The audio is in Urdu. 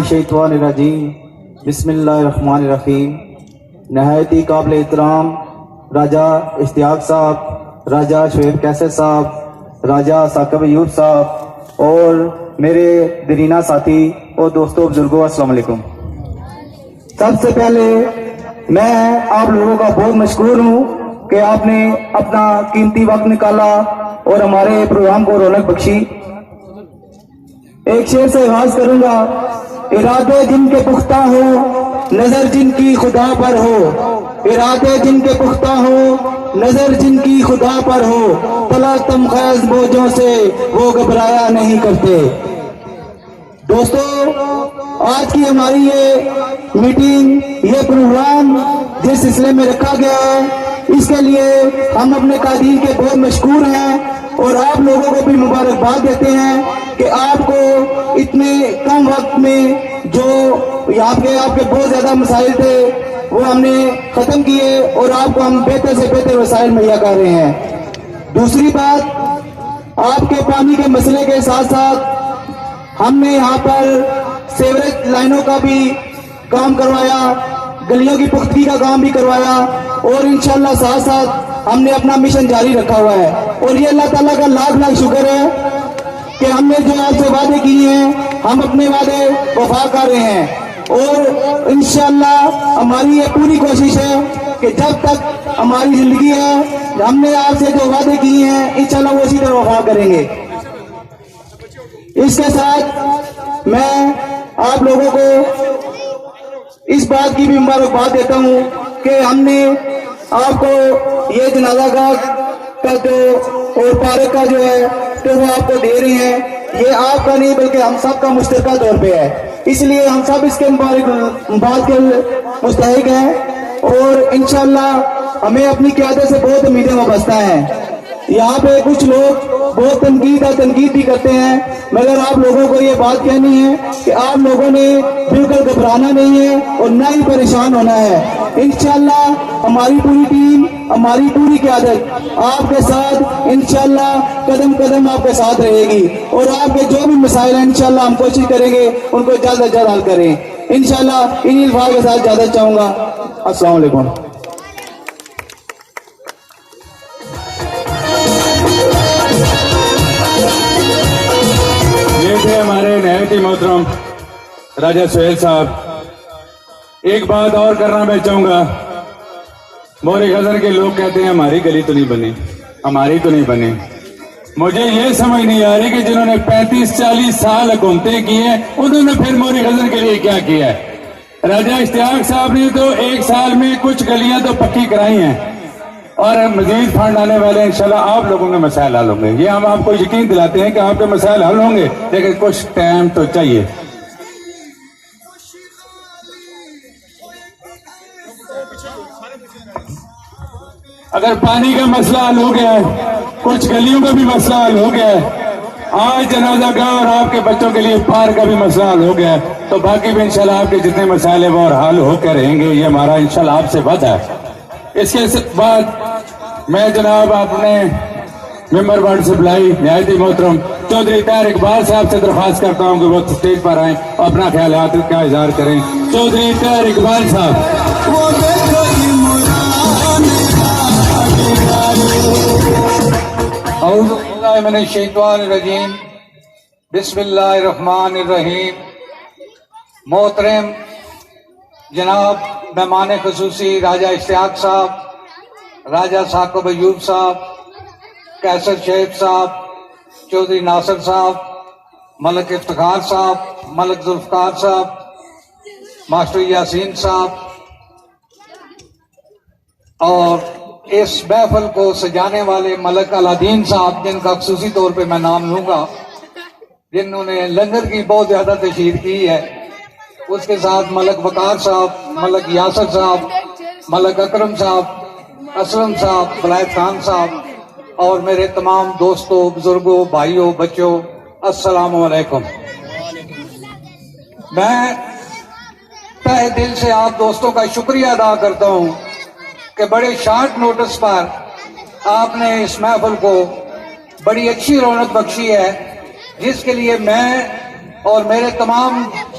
الشیطان الرجیم بسم اللہ الرحمن الرحیم۔ نہایت ہی قابل احترام راجہ اشتیاق صاحب، راجہ شعیب کیسر صاحب، راجہ ثاقب ایوب صاحب اور میرے درینہ ساتھی اور دوستوں بزرگوں، السلام علیکم۔ سب سے پہلے میں آپ لوگوں کا بہت مشکور ہوں کہ آپ نے اپنا قیمتی وقت نکالا اور ہمارے پروگرام کو رونق بخشی۔ ایک شعر سے آغاز کروں گا۔ ارادے جن کے پختہ ہو، نظر جن کی خدا پر ہو، ارادے جن کے پختہ ہو، نظر جن کی خدا پر ہو، تلا تم خیز بوجھوں سے وہ گھبرایا نہیں کرتے۔ دوستو، آج کی ہماری یہ میٹنگ، یہ پروگرام جس سلسلے میں رکھا گیا ہے، اس کے لیے ہم اپنے قائدین کے بہت مشکور ہیں اور آپ لوگوں کو بھی مبارکباد دیتے ہیں کہ آپ کو اتنے کم وقت میں جو آپ کے بہت زیادہ مسائل تھے وہ ہم نے ختم کیے اور آپ کو ہم بہتر سے بہتر وسائل مہیا کر رہے ہیں۔ دوسری بات، آپ کے پانی کے مسئلے کے ساتھ ساتھ ہم نے یہاں پر سیوریج لائنوں کا بھی کام کروایا، گلیوں کی پختگی کا کام بھی کروایا اور انشاءاللہ ساتھ ساتھ ہم نے اپنا مشن جاری رکھا ہوا ہے۔ اور یہ اللہ تعالیٰ کا لاکھ لاکھ شکر ہے کہ ہم نے جو آپ سے وعدے کیے ہیں ہم اپنے وعدے وفا کر رہے ہیں اور انشاءاللہ ہماری یہ پوری کوشش ہے کہ جب تک ہماری زندگی ہے ہم نے آپ سے جو وعدے کیے ہیں انشاءاللہ وہ اسی طرح وفا کریں گے۔ اس کے ساتھ میں آپ لوگوں کو اس بات کی بھی مبارکباد دیتا ہوں کہ ہم نے آپ کو یہ جنازہ گاہ کا جو اور پارک کا جو ہے تو وہ آپ کو دے رہے ہیں، یہ آپ کا نہیں بلکہ ہم سب کا مشترکہ طور پہ ہے، اس لیے ہم سب اس کے مبارک کے مستحق ہیں اور انشاءاللہ ہمیں اپنی قیادت سے بہت امیدیں وابستہ ہیں۔ یہاں پہ کچھ لوگ بہت تنقید بھی کرتے ہیں، مگر آپ لوگوں کو یہ بات کہنی ہے کہ آپ لوگوں نے بالکل گھبرانا نہیں ہے اور نہ ہی پریشان ہونا ہے۔ انشاءاللہ ہماری پوری ٹیم، ہماری پوری قیادت آپ کے ساتھ انشاءاللہ قدم قدم آپ کے ساتھ رہے گی اور آپ کے جو بھی مسائل ہیں انشاءاللہ ہم کوشش کریں گے ان کو جلد از جلد حل کریں۔ انشاءاللہ انہی الفاظ کے ساتھ اجازت چاہوں گا۔ السلام علیکم۔ یہ تھے ہمارے نہایت ہی محترم راجہ سہیل صاحب۔ ایک بات اور کرنا میں چاہوں گا، موری غزل کے لوگ کہتے ہیں ہماری گلی تو نہیں بنی، ہماری تو نہیں بنی۔ مجھے یہ سمجھ نہیں آ رہی کہ جنہوں نے 35-40 سال حکومتیں کی ہیں انہوں نے پھر موری غزل کے لیے کیا کیا ہے۔ راجہ اشتیاق صاحب نے تو 1 سال میں کچھ گلیاں تو پکی کرائی ہیں اور مزید فنڈ آنے والے انشاءاللہ آپ لوگوں کے مسائل حل ہوں گے۔ یہ ہم آپ کو یقین دلاتے ہیں کہ آپ کے مسائل حل ہوں گے، لیکن کچھ ٹائم تو چاہیے۔ اگر پانی کا مسئلہ حل ہو گیا ہے، کچھ گلیوں کا بھی مسئلہ حل ہو گیا ہے، آج جنازہ گاہ اور آپ کے بچوں کے لیے پارک کا بھی مسئلہ حل ہو گیا ہے، تو باقی بھی انشاءاللہ آپ کے جتنے مسائل ہیں وہ اور حل ہو کے رہیں گے، یہ ہمارا انشاءاللہ آپ سے وعدہ ہے۔ اس کے بعد میں جناب اپنے ممبر وارڈ سے بلائی نہایت ہی محترم چودھری طاہر اقبال صاحب سے درخواست کرتا ہوں کہ وہ اسٹیج پر آئیں اور اپنا خیالات کا اظہار کریں۔ چودھری طاہر اقبال صاحب۔ اعوذ باللہ من الشیطان الرجیم، بسم اللہ الرحمن الرحیم۔ محترم جناب مہمان خصوصی راجہ اشتیاق صاحب، راجہ ثاقب ایوب صاحب، کیسر شعیب صاحب، چودھری ناصر صاحب، ملک افتخار صاحب، ملک ذوالفقار صاحب، ماسٹر یاسین صاحب اور اس محفل کو سجانے والے ملک الدین صاحب، جن کا خصوصی طور پہ میں نام لوں گا، جنہوں نے لنگر کی بہت زیادہ تشہیر کی ہے، اس کے ساتھ ملک وقار صاحب، ملک یاسر صاحب، ملک اکرم صاحب، اسلم صاحب، ولایت خان صاحب اور میرے تمام دوستوں، بزرگوں، بھائیوں، بچوں، السلام علیکم۔ میں تہ دل سے آپ دوستوں کا شکریہ ادا کرتا ہوں کہ بڑے شارٹ نوٹس پر آپ نے اس محفل کو بڑی اچھی رونق بخشی ہے، جس کے لیے میں اور میرے تمام